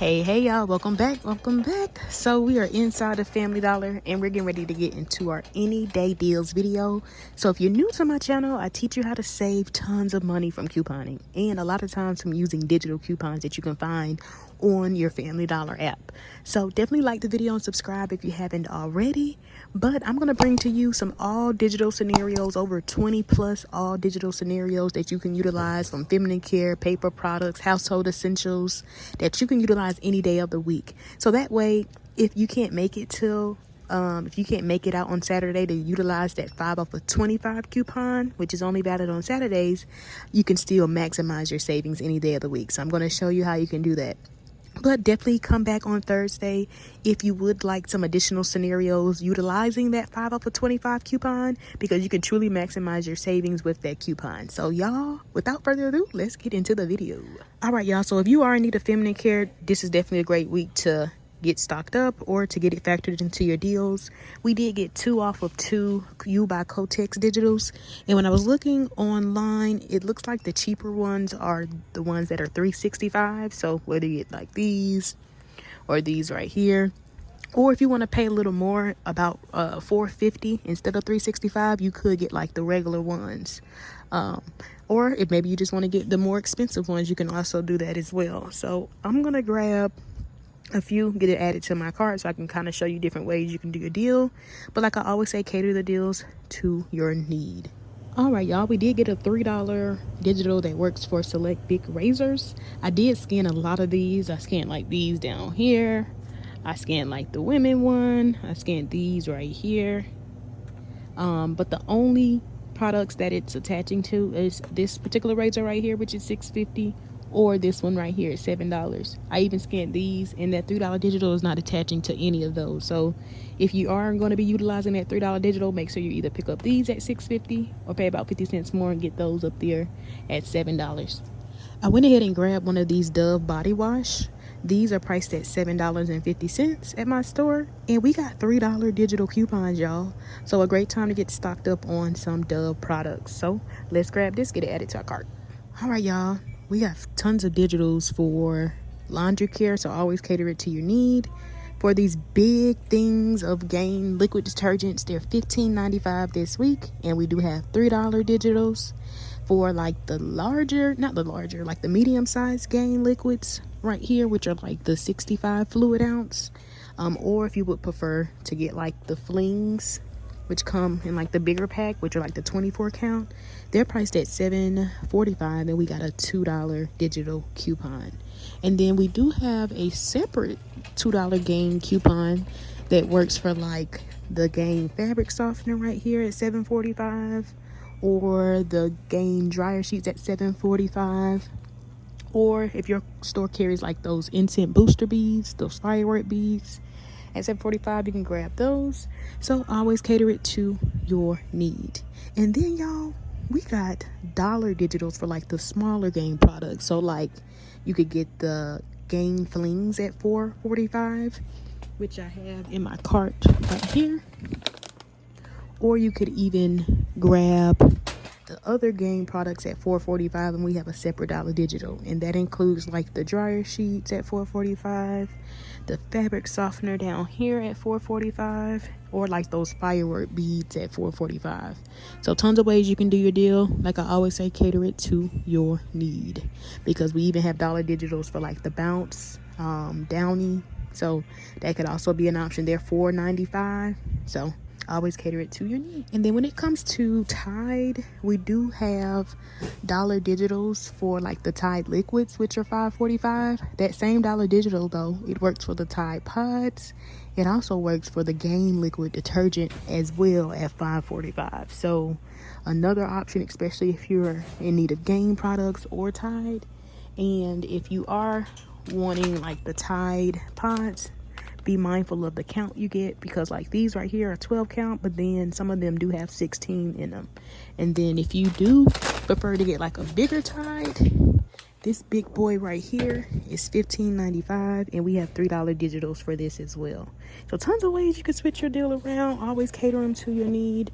Hey y'all, welcome back. So we are inside of Family Dollar and we're getting ready to get into our any day deals video. So if you're new to my channel, I teach you how to save tons of money from couponing, and a lot of times from using digital coupons that you can find on your Family Dollar app. So definitely like the video and subscribe if you haven't already. But I'm going to bring to you some all digital scenarios, over 20 plus all digital scenarios that you can utilize, from feminine care, paper products, household essentials, that you can utilize any day of the week. So that way, if you can't make it out on Saturday to utilize that 5 off of 25 coupon, which is only valid on Saturdays, you can still maximize your savings any day of the week. So I'm going to show you how you can do that. But definitely come back on Thursday if you would like some additional scenarios utilizing that 5 off of 25 coupon, because you can truly maximize your savings with that coupon. So y'all, without further ado, let's get into the video. All right, y'all. So if you are in need of feminine care, this is definitely a great week to get stocked up or to get it factored into your deals. We did get 2 off of 2 U by Kotex digitals, and when I was looking online, it looks like the cheaper ones are the ones that are $3.65. So whether you get like these or these right here, or if you want to pay a little more, about $4.50 instead of $3.65, you could get like the regular ones. Or if maybe you just want to get the more expensive ones, you can also do that as well. So I'm gonna grab a few, get it added to my cart so I can kind of show you different ways you can do your deal. But like I always say, cater the deals to your need. All right, y'all, we did get a $3 digital that works for select big razors. I did scan a lot of these. I scanned like these down here. I scanned like the women one. I scanned these right here. But the only products that it's attaching to is this particular razor right here, which is $6.50, or this one right here at $7. I even scanned these, and that $3 digital is not attaching to any of those. So if you are going to be utilizing that $3 digital, make sure you either pick up these at $6.50 or pay about 50 cents more and get those up there at $7. I went ahead and grabbed one of these Dove body wash. These are priced at $7.50 at my store, and we got $3 digital coupons, y'all. So a great time to get stocked up on some Dove products. So let's grab this, get it added to our cart. All right, y'all. We got tons of digitals for laundry care, so always cater it to your need. For these big things of Gain liquid detergents, they're $15.95 this week, and we do have $3 digitals for like the medium-sized Gain liquids right here, which are like the 65 fluid ounce. Or if you would prefer to get like the flings, which come in like the bigger pack, which are like the 24 count, they're priced at $7.45, and we got a $2 digital coupon. And then we do have a separate $2 Gain coupon that works for like the Gain fabric softener right here at $7.45, or the Gain dryer sheets at $7.45. Or if your store carries like those incense booster beads, those firework beads, at $7.45, you can grab those. So always cater it to your need. And then y'all, we got dollar digitals for like the smaller Gain products. So like you could get the Gain flings at $4.45, which I have in my cart right here. Or you could even grab the other Gain products at $4.45, and we have a separate dollar digital, and that includes like the dryer sheets at $4.45, the fabric softener down here at $4.45, or like those firework beads at $4.45. So tons of ways you can do your deal. Like I always say, cater it to your need, because we even have dollar digitals for like the Bounce, Downy, so that could also be an option. They're $4.95. So always cater it to your need. And then when it comes to Tide, we do have dollar digitals for like the Tide liquids, which are $5.45. That same dollar digital though, it works for the Tide pods. It also works for the Gain liquid detergent as well at $5.45. So another option, especially if you're in need of Gain products or Tide. And if you are wanting like the Tide pods, be mindful of the count you get, because like these right here are 12 count, but then some of them do have 16 in them. And then if you do prefer to get like a bigger Tide, this big boy right here is $15.95, and we have $3 digitals for this as well. So tons of ways you can switch your deal around. Always cater them to your need.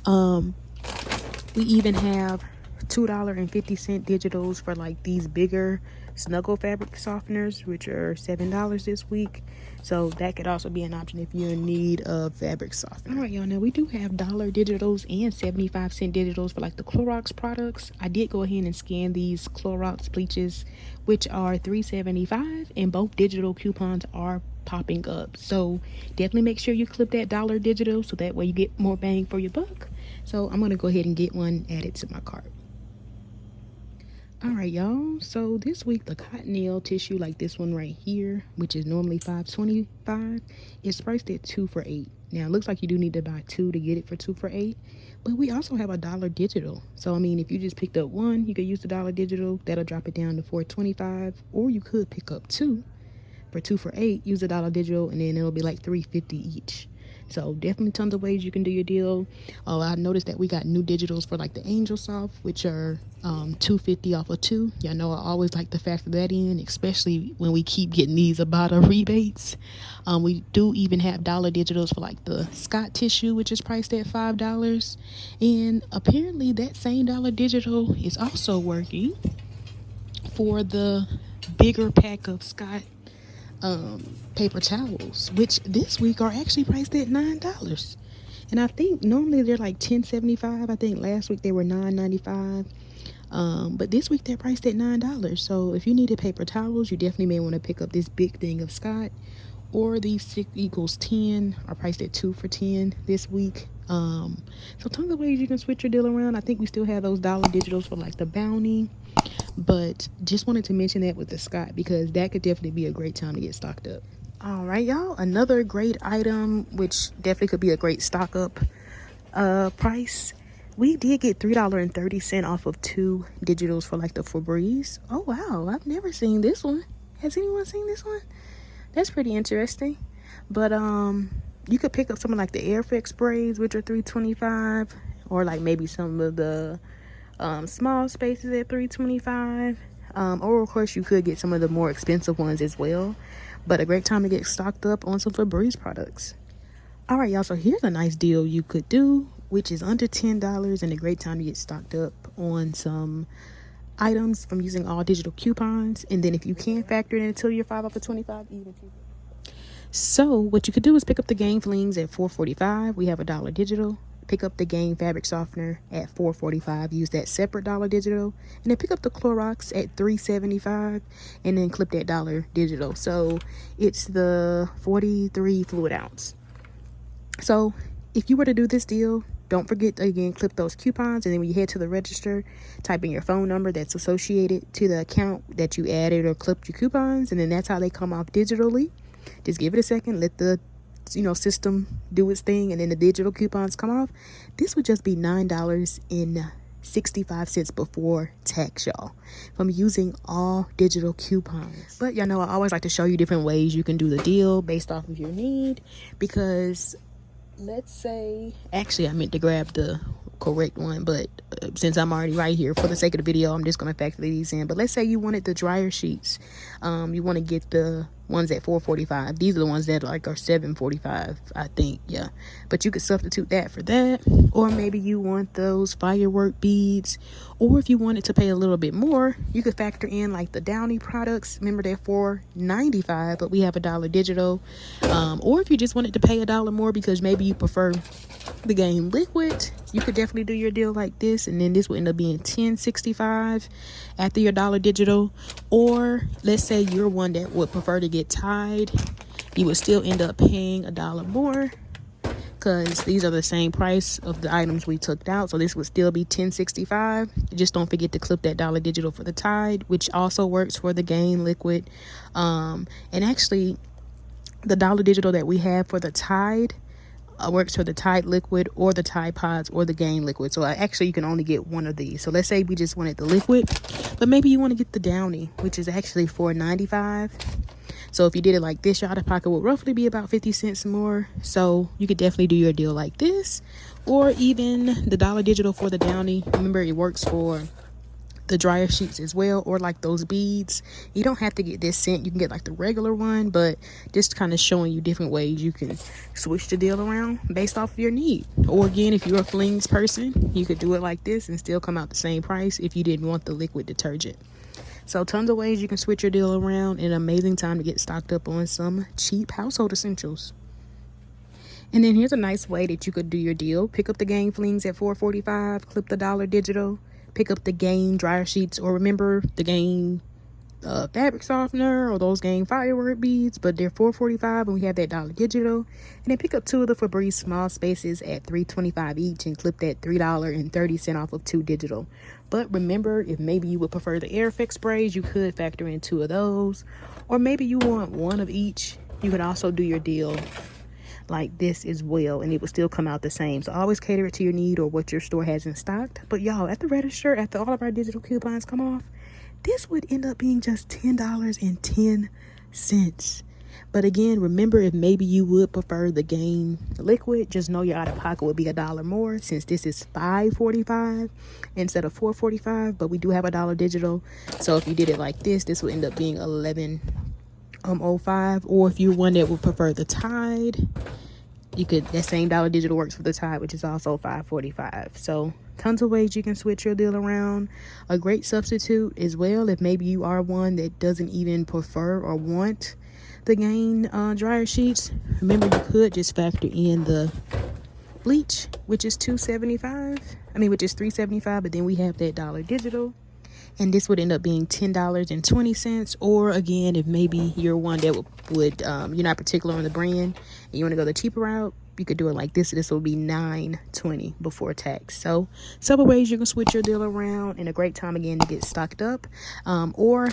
We even have $2.50 digitals for like these bigger Snuggle fabric softeners, which are $7 this week. So that could also be an option if you're in need of fabric softener. All right, y'all, now we do have dollar digitals and 75-cent digitals for like the Clorox products. I did go ahead and scan these Clorox bleaches, which are $3.75, and both digital coupons are popping up. So definitely make sure you clip that dollar digital so that way you get more bang for your buck. So I'm gonna go ahead and get one added to my cart. All right, y'all, so this week the cotton nail tissue, like this one right here, which is normally $5.25, is priced at 2 for $8. Now it looks like you do need to buy 2 to get it for 2 for $8, but we also have a dollar digital. So I mean, if you just picked up one, you could use the dollar digital. That'll drop it down to $4.25, or you could pick up 2 for 2 for $8, use the dollar digital, and then it'll be like $3.50 each. So definitely tons of ways you can do your deal. Oh, I noticed that we got new digitals for like the Angel Soft, which are $2.50 off of 2. Y'all know I always like to factor that in, especially when we keep getting these IBOTTA rebates. We do even have dollar digitals for like the Scott tissue, which is priced at $5. And apparently that same dollar digital is also working for the bigger pack of Scott paper towels, which this week are actually priced at $9. And I think normally they're like $10.75. I think last week they were $9.95. But this week they're priced at $9. So if you needed paper towels, you definitely may want to pick up this big thing of Scott, or these 6 equals 10 are priced at 2 for $10 this week. So tons of ways you can switch your deal around. I think we still have those dollar digitals for like the Bounty, but just wanted to mention that with the Scott because that could definitely be a great time to get stocked up. All right, y'all, another great item, which definitely could be a great stock up price. We did get $3.30 off of 2 digitals for like the Febreze. Oh wow, I've never seen this one. Has anyone seen this one? That's pretty interesting. But you could pick up some of like the Airfix sprays, which are $3.25, or like maybe some of the small spaces at $3.25, or of course you could get some of the more expensive ones as well. But a great time to get stocked up on some Febreze products. All right, y'all, so here's a nice deal you could do, which is under $10, and a great time to get stocked up on some items from using all digital coupons. And then if you can factor it in until you're 5 off of 25, even cheaper. So what you could do is pick up the Gain Flings at $4.45. We have a dollar digital. Pick up the Gain fabric softener at $4.45. Use that separate dollar digital. And then pick up the Clorox at $3.75, and then clip that dollar digital. So it's the 43 fluid ounce. So if you were to do this deal, don't forget to, again, clip those coupons, and then when you head to the register, type in your phone number that's associated to the account that you added or clipped your coupons, and then that's how they come off digitally. Just give it a second, let the system do its thing, and then the digital coupons come off. This would just be $9.65 before tax, y'all, from using all digital coupons. But y'all know I always like to show you different ways you can do the deal based off of your need, because let's say, actually I meant to grab the correct one, but since I'm already right here, for the sake of the video, I'm just going to factor these in. But let's say you wanted the dryer sheets. You want to get the ones at $4.45. These are the ones that like are $7.45, I think. Yeah, but you could substitute that for that. Or maybe you want those firework beads, or if you wanted to pay a little bit more, you could factor in like the Downy products. Remember, they're $4.95, but we have a dollar digital. Or if you just wanted to pay $1 more because maybe you prefer the Gain liquid, you could definitely do your deal like this, and then this will end up being $10.65 after your dollar digital. Or let's say you're one that would prefer to get Tide, you would still end up paying $1 more, because these are the same price of the items we took out, so this would still be $10.65. Just don't forget to clip that dollar digital for the Tide, which also works for the Gain liquid. And actually the dollar digital that we have for the Tide works for the Tide liquid or the Tide pods or the Gain liquid. So actually you can only get one of these. So let's say we just wanted the liquid, but maybe you want to get the Downy, which is actually $4.95. So if you did it like this, your out of pocket would roughly be about 50 cents more. So you could definitely do your deal like this, or even the dollar digital for the Downy. Remember, it works for the dryer sheets as well, or like those beads. You don't have to get this scent, you can get like the regular one, but just kind of showing you different ways you can switch the deal around based off of your need. Or again, if you're a flings person, you could do it like this and still come out the same price if you didn't want the liquid detergent. So tons of ways you can switch your deal around, and an amazing time to get stocked up on some cheap household essentials. And then here's a nice way that you could do your deal. Pick up the Gain Flings at $4.45, clip the $1 digital, pick up the Gain dryer sheets, or remember the Gain fabric softener, or those Gain firework beads, but they're $4.45 and we have that $1 digital. And then pick up 2 of the Febreze small spaces at $3.25 each and clip that $3.30 off of 2 digital. But remember, if maybe you would prefer the air effect sprays, you could factor in 2 of those, or maybe you want 1 of each. You could also do your deal like this as well, and it will still come out the same. So always cater it to your need or what your store has in stock. But y'all, at the register, after all of our digital coupons come off, this would end up being just $10.10. But again, remember, if maybe you would prefer the Gain liquid, just know your out-of-pocket would be $1 more, since this is $5.45 instead of $4.45. But we do have $1 digital, so if you did it like this, this would end up being $11.05. Or if you're one that would prefer the Tide, you could, that same $1 digital works for the Tide, which is also $5.45. So tons of ways you can switch your deal around. A great substitute as well, if maybe you are one that doesn't even prefer or want the Gain dryer sheets. Remember, you could just factor in the bleach, which is $3.75, but then we have that $1 digital, and this would end up being $10.20. Or again, if maybe you're one that would you're not particular on the brand and you want to go the cheaper route, you could do it like this. This will be $9.20 before tax. So several ways you can switch your deal around, and a great time again to get stocked up. Or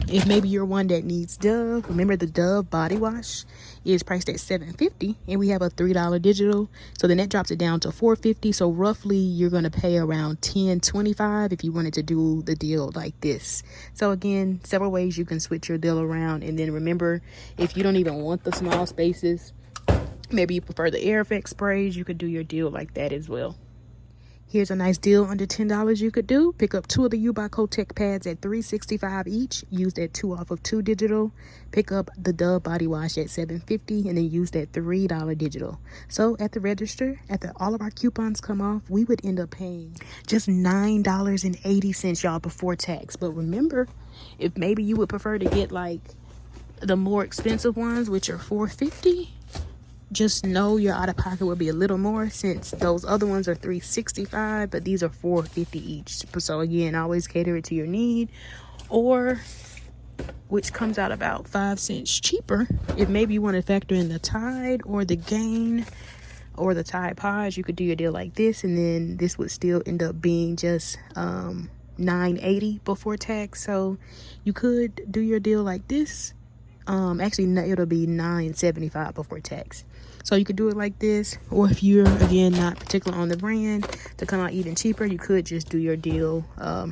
if maybe you're one that needs Dove, remember the Dove body wash is priced at $7.50, and we have a $3 digital, so then that drops it down to $4.50. So roughly you're going to pay around $10.25 if you wanted to do the deal like this. So again, several ways you can switch your deal around. And then remember, if you don't even want the small spaces, maybe you prefer the air effect sprays, you could do your deal like that as well. Here's a nice deal under $10 you could do. Pick up 2 of the U-By Kotex pads at $3.65 each. Use that 2 off of 2 digital. Pick up the Dove body wash at $7.50 and then use that $3 digital. So at the register, after all of our coupons come off, we would end up paying just $9.80, y'all, before tax. But remember, if maybe you would prefer to get like the more expensive ones, which are $4.50, just know your out-of-pocket will be a little more, since those other ones are $3.65, but these are $4.50 each. So again, always cater it to your need, or which comes out about 5 cents cheaper if maybe you want to factor in the Tide or the Gain or the Tide Pods. You could do your deal like this, and then this would still end up being just $9.80 before tax. So you could do your deal like this. Actually, no, it'll be $9.75 before tax. So you could do it like this, or if you're again not particular on the brand to come out even cheaper, you could just do your deal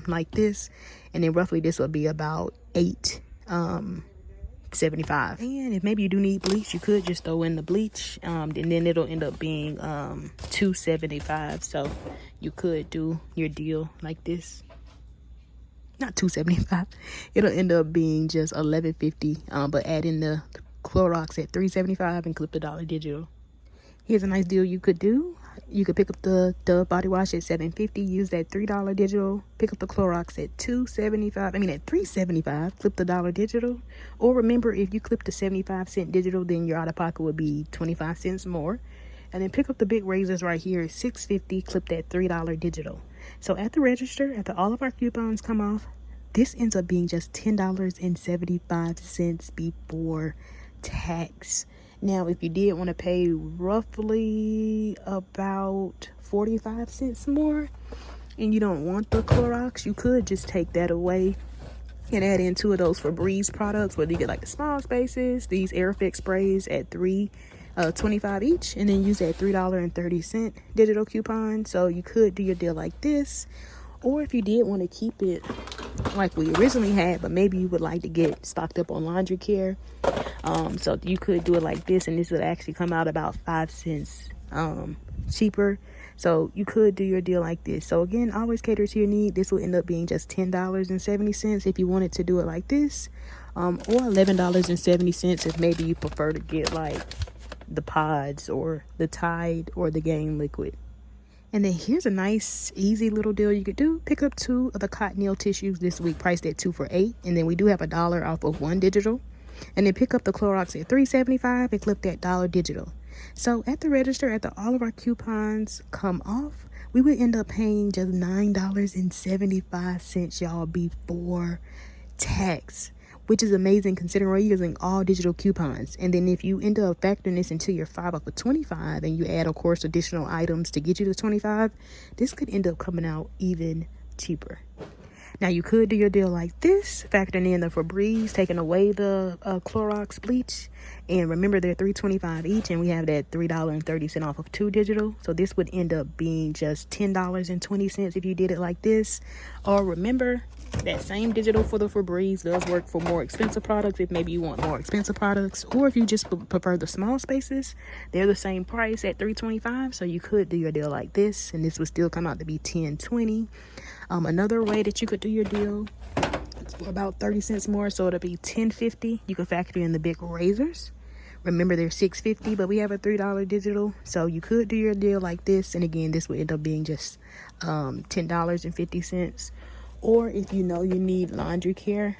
like this, and then roughly this will be about $8.75. And if maybe you do need bleach, you could just throw in the bleach, and then it'll end up being $2.75. So you could do your deal like this. Not $2.75. It'll end up being just $11.50, but add in the Clorox at $3.75 and clip the $1 digital. Here's a nice deal you could do. You could pick up the Dove body wash at $7.50, use that $3 digital, pick up the Clorox at $3.75, clip the $1 digital. Or remember, if you clip the 75-cent digital, then your out-of-pocket would be 25 cents more. And then pick up the big razors right here at $6.50, clip that $3 digital. So at the register, after all of our coupons come off, this ends up being just $10.75 before tax. Now, if you did want to pay roughly about 45 cents more and you don't want the Clorox, you could just take that away and add in 2 of those Febreze products, whether you get like the small spaces, these air effect sprays at $3.25 each, and then use that $3.30 digital coupon. So you could do your deal like this. Or if you did want to keep it like we originally had, but maybe you would like to get stocked up on laundry care, so you could do it like this, and this would actually come out about 5 cents cheaper. So you could do your deal like this. So again, always cater to your need. This will end up being just $10.70 if you wanted to do it like this, or $11.70 if maybe you prefer to get like the pods or the Tide or the Gain liquid. And then here's a nice, easy little deal you could do. Pick up 2 of the cottonelle tissues this week, priced at 2 for $8. And then we do have $1 off of 1 digital. And then pick up the Clorox at $3.75 and clip that $1 digital. So at the register, after all of our coupons come off, we would end up paying just $9.75, y'all, before tax, which is amazing considering we're using all digital coupons. And then if you end up factoring this into your 5 off of 25 and you add, of course, additional items to get you to 25, this could end up coming out even cheaper. Now, you could do your deal like this, factoring in the Febreze, taking away the Clorox bleach. And remember, they're $3.25 each, and we have that $3.30 off of 2 digital. So this would end up being just $10.20 if you did it like this. Or remember, that same digital for the Febreze does work for more expensive products if maybe you want more expensive products, or if you just prefer the small spaces, they're the same price at $3.25. So you could do your deal like this, and this would still come out to be $10.20. Another way that you could do your deal for about 30 cents more, so it'll be $10.50. You could factor in the big razors. Remember, they're $6.50, but we have a $3 digital, so you could do your deal like this. And again, this would end up being just $10.50. Or if you know you need laundry care,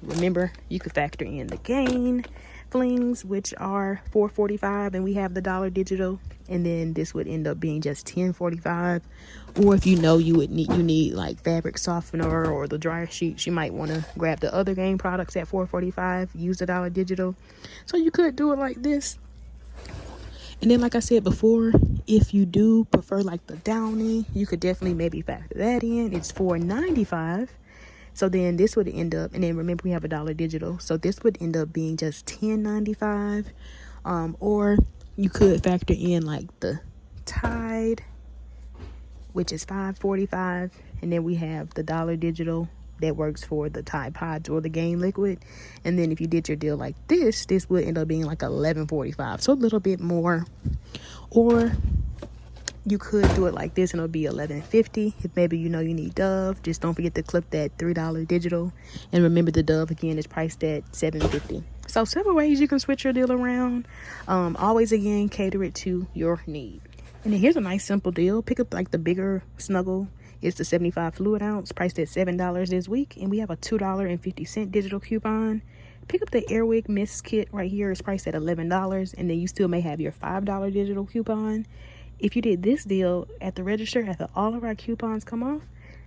remember, you could factor in the Gain flings, which are $4.45, and we have the $1 digital, and then this would end up being just $10.45. Or if you know you need like fabric softener or the dryer sheets, you might want to grab the other Gain products at $4.45, use the $1 digital. So you could do it like this. And then, like I said before, if you do prefer like the Downy, you could definitely maybe factor that in. It's $4.95. So then this would end up, and then remember we have a $1 digital, so this would end up being just $10.95. Or you could factor in like the Tide, which is $5.45, and then we have the $1 digital that works for the Tide Pods or the Gain liquid. And then if you did your deal like this would end up being like $11.45, so a little bit more. Or you could do it like this and it'll be $11.50 if maybe you know you need Dove. Just don't forget to clip that $3 digital, and remember the Dove again is priced at $7.50. So several ways you can switch your deal around. Always again cater it to your need. And then here's a nice simple deal. Pick up like the bigger Snuggle. It's the 75 fluid ounce, priced at $7 this week, and we have a $2.50 digital coupon. Pick up the Airwick Mist Kit right here. It's priced at $11, and then you still may have your $5 digital coupon. If you did this deal at the register, after all of our coupons come off,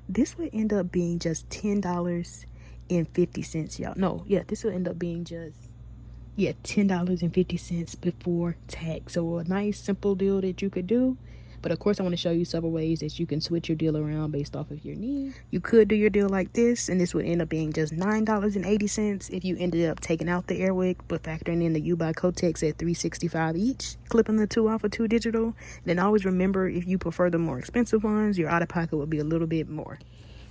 this would end up being just $10.50, y'all. No, yeah, this will end up being just, yeah, $10.50 before tax. So a nice simple deal that you could do. But of course, I want to show you several ways that you can switch your deal around based off of your need. You could do your deal like this, and this would end up being just $9.80 if you ended up taking out the Airwick, but factoring in the U-Buy Kotex at $3.65 each, clipping the 2 off of 2 digital. Then always remember, if you prefer the more expensive ones, your out-of-pocket would be a little bit more.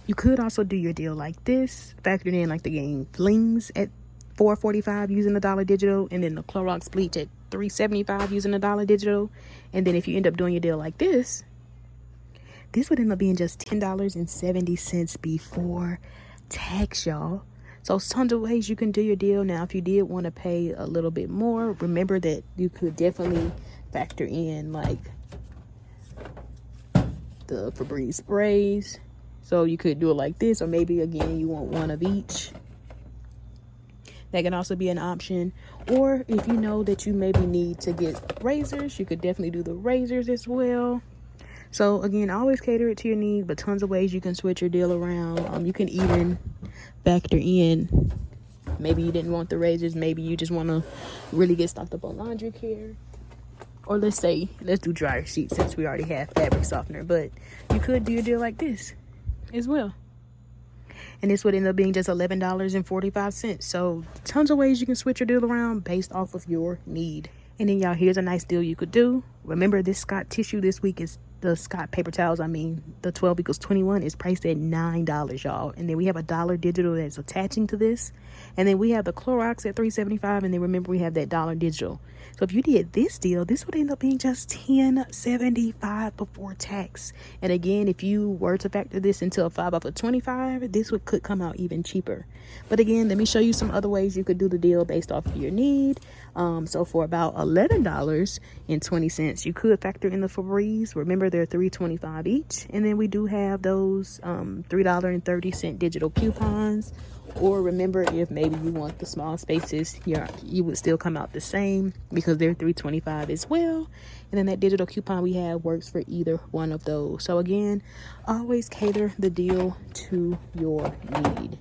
You could also do your deal like this, factoring in like the Gain flings at $4.45 using the $1 digital, and then the Clorox bleach at $3.75 using the $1 digital. And then if you end up doing your deal like this would end up being just $10.70 before tax, y'all. So tons of ways you can do your deal. Now, if you did want to pay a little bit more, remember that you could definitely factor in like the Febreze sprays. So you could do it like this, or maybe again you want one of each. That can also be an option. Or if you know that you maybe need to get razors, you could definitely do the razors as well. So again, always cater it to your need, but tons of ways you can switch your deal around. You can even factor in, maybe you didn't want the razors, maybe you just want to really get stocked up on laundry care. Or let's do dryer sheets since we already have fabric softener, but you could do a deal like this as well. And this would end up being just $11.45. So tons of ways you can switch your deal around based off of your need. And then y'all, here's a nice deal you could do. Remember, this Scott tissue this week is the Scott paper towels. The 12 equals 21 is priced at $9, y'all. And then we have a $1 digital that's attaching to this. And then we have the Clorox at $3.75. And then remember, we have that $1 digital. So if you did this deal, this would end up being just $10.75 before tax. And again, if you were to factor this into a 5 off of 25, this could come out even cheaper. But again, let me show you some other ways you could do the deal based off of your need. So for about $11.20, you could factor in the Febreze. Remember, remember they're $3.25 each. And then we do have those $3.30 digital coupons. Or remember, if maybe you want the small spaces, you would still come out the same because they're $3.25 as well. And then that digital coupon we have works for either one of those. So again, always cater the deal to your need.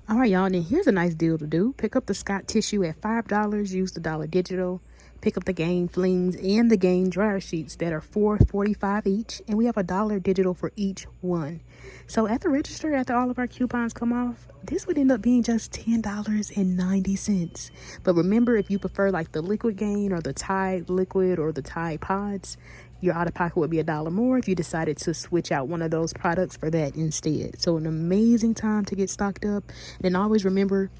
All right, y'all, and then here's a nice deal to do. Pick up the Scott tissue at $5. Use the dollar digital. Pick up the Gain flings and the Gain dryer sheets that are $4.45 each. And we have $1 digital for each one. So at the register, after all of our coupons come off, this would end up being just $10.90. But remember, if you prefer like the liquid Gain or the Tide liquid or the Tide pods, your out-of-pocket would be $1 more if you decided to switch out one of those products for that instead. So an amazing time to get stocked up. And then always remember,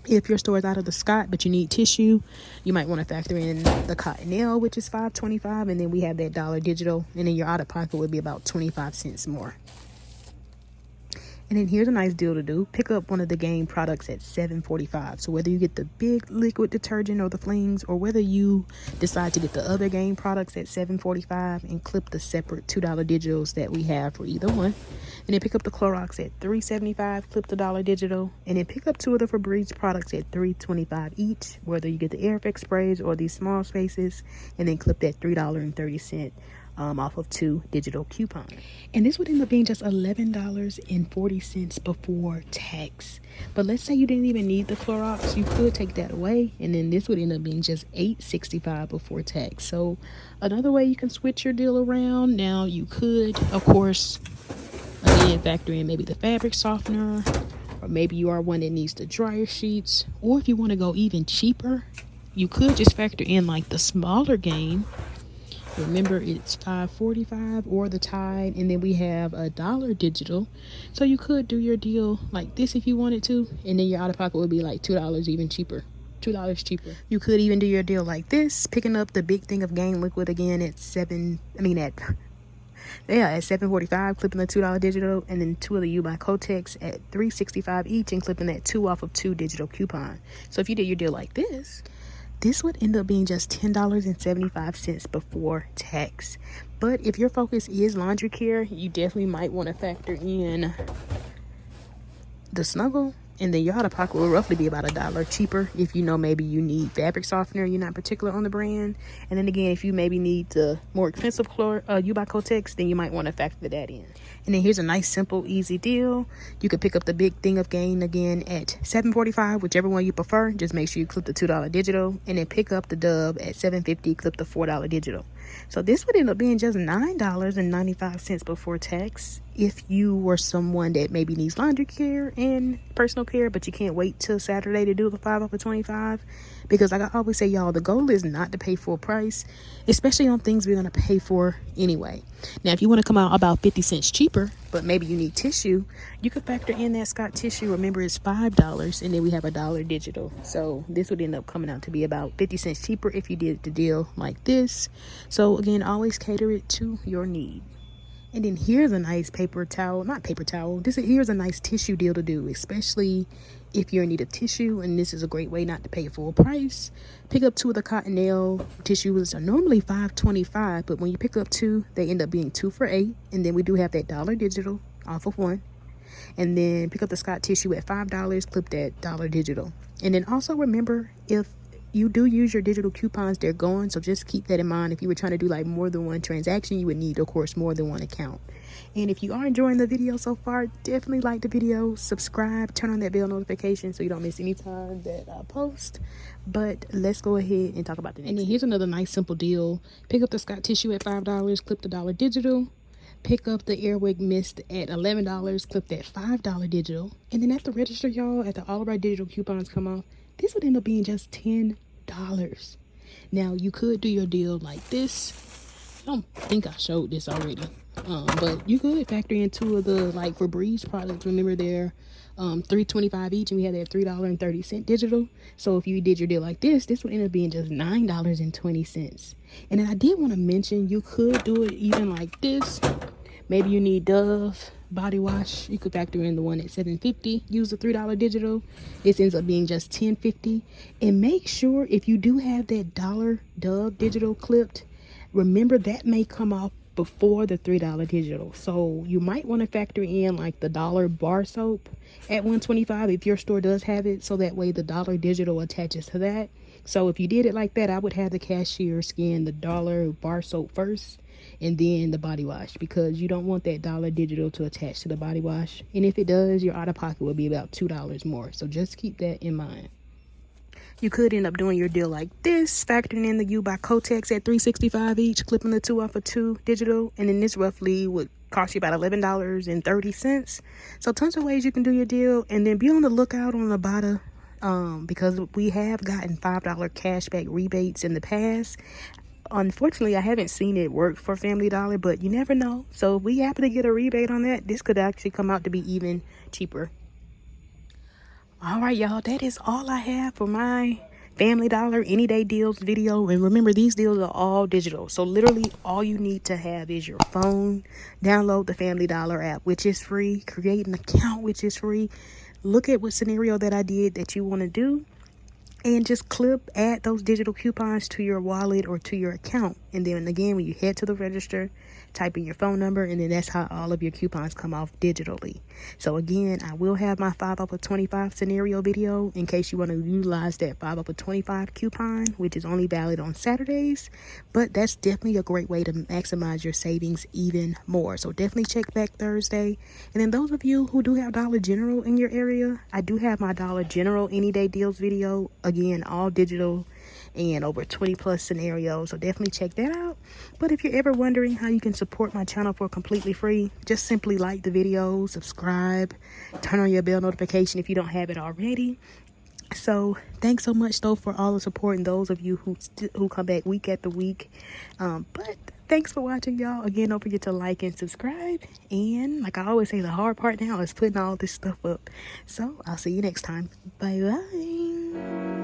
if your store is out of the Scott but you need tissue, you might want to factor in the Cottonelle, which is $5.25, and then we have that dollar digital, and then your out-of-pocket would be about 25 cents more. And then here's a nice deal to do. Pick up one of the Gain products at $7.45. So whether you get the big liquid detergent or the flings, or whether you decide to get the other Gain products at $7.45 and clip the separate $2 digitals that we have for either one. And then pick up the Clorox at $3.75, clip the dollar digital. And then pick up two of the Febreze products at $3.25 each, whether you get the Air Effect sprays or these small spaces, and then clip that $3.30 off of 2 digital coupons. And this would end up being just $11.40 before tax. But let's say you didn't even need the Clorox, you could take that away, and then this would end up being just $8.65 before tax. So another way you can switch your deal around. Now you could, of course, again, factor in maybe the fabric softener, or maybe you are one that needs the dryer sheets, or if you want to go even cheaper, you could just factor in like the smaller Gain. Remember, it's $5.45, or the Tide, and then we have $1 digital. So you could do your deal like this if you wanted to, and then your out-of-pocket would be like $2 even cheaper. $2 cheaper. You could even do your deal like this, picking up the big thing of Gain liquid again at $7.45, clipping the $2 digital, and then 2 of the YBlackBeats at $3.65 each, and clipping that 2 off of 2 digital coupon. So if you did your deal like this would end up being just $10.75 before tax. But if your focus is laundry care, you definitely might want to factor in the Snuggle, and then your out-of-pocket will roughly be about $1 cheaper if you know maybe you need fabric softener, you're not particular on the brand. And then again, if you maybe need the more expensive YBlackBeats, then you might want to factor that in. And then here's a nice, simple, easy deal. You could pick up the big thing of Gain again at $7.45, whichever one you prefer. Just make sure you clip the $2 digital, and then pick up the Dove at $7.50, clip the $4 digital. So this would end up being just $9.95 before tax if you were someone that maybe needs laundry care and personal care, but you can't wait till Saturday to do the 5 off of 25. Because like I always say, y'all, the goal is not to pay full price, especially on things we're going to pay for anyway. Now, if you want to come out about 50 cents cheaper, but maybe you need tissue, you could factor in that Scott tissue. Remember, it's $5, and then we have $1 digital. So this would end up coming out to be about 50 cents cheaper if you did the deal like this. So again, always cater it to your need. And then here's a nice here's a nice tissue deal to do, especially if you're in need of tissue, and this is a great way not to pay full price. Pick up 2 of the Cottonelle tissues are normally $5.25, but when you pick up 2, they end up being 2 for $8. And then we do have that $1 digital off of 1. And then pick up the Scott tissue at $5, clip that $1 digital. And then also remember, if you do use your digital coupons, they're gone, so just keep that in mind. If you were trying to do like more than one transaction, you would need, of course, more than one account. And if you are enjoying the video so far, definitely like the video, subscribe, turn on that bell notification so you don't miss any time that I post. But let's go ahead and talk about the next. And then here's another nice simple deal. Pick up the Scott tissue at $5, clip the $1 digital. Pick up the Airwick Mist at $11, clip that $5 digital. And then at the register, y'all, after all of our digital coupons come off, this would end up being just $10. Now you could do your deal like this. I don't think I showed this already, but you could factor in 2 of the like Febreze products. Remember, they're $3.25 each, and we have that $3.30 digital. So if you did your deal like this would end up being just $9.20. And then I did want to mention, you could do it even like this. Maybe you need Dove body wash, you could factor in the one at $7.50, use the $3 digital. This ends up being just $10.50. And make sure, if you do have that $1 Dove digital clipped, remember that may come off before the $3 digital. So you might want to factor in like the dollar bar soap at $125 if your store does have it, so that way the dollar digital attaches to that. So if you did it like that, I would have the cashier scan the dollar bar soap first and then the body wash, because you don't want that dollar digital to attach to the body wash. And if it does, your out of pocket will be about $2 more. So just keep that in mind. You could end up doing your deal like this, factoring in the U by Kotex at $3.65 each, clipping the 2 off of 2 digital, and then this roughly would cost you about $11.30. So tons of ways you can do your deal. And then be on the lookout on IBOTTA, because we have gotten $5 cashback rebates in the past. Unfortunately, I haven't seen it work for Family Dollar, but you never know. So if we happen to get a rebate on that, this could actually come out to be even cheaper. All right, y'all, that is all I have for my Family Dollar Any Day Deals video. And remember, these deals are all digital. So literally all you need to have is your phone, download the Family Dollar app, which is free, create an account, which is free. Look at what scenario that I did that you want to do, and just add those digital coupons to your wallet or to your account. And then again, when you head to the register, type in your phone number, and then that's how all of your coupons come off digitally. So again, I will have my 5 off of 25 scenario video in case you want to utilize that 5 off of 25 coupon, which is only valid on Saturdays. But that's definitely a great way to maximize your savings even more. So definitely check back Thursday. And then those of you who do have Dollar General in your area, I do have my Dollar General Any Day Deals video. Again, all digital and over 20 plus scenarios, so definitely check that out. But if you're ever wondering how you can support my channel for completely free, just simply like the video, subscribe, turn on your bell notification if you don't have it already. So thanks so much though for all the support, and those of you who come back week after week. But thanks for watching, y'all. Again, don't forget to like and subscribe, and like I always say, the hard part now is putting all this stuff up. So I'll see you next time. Bye bye.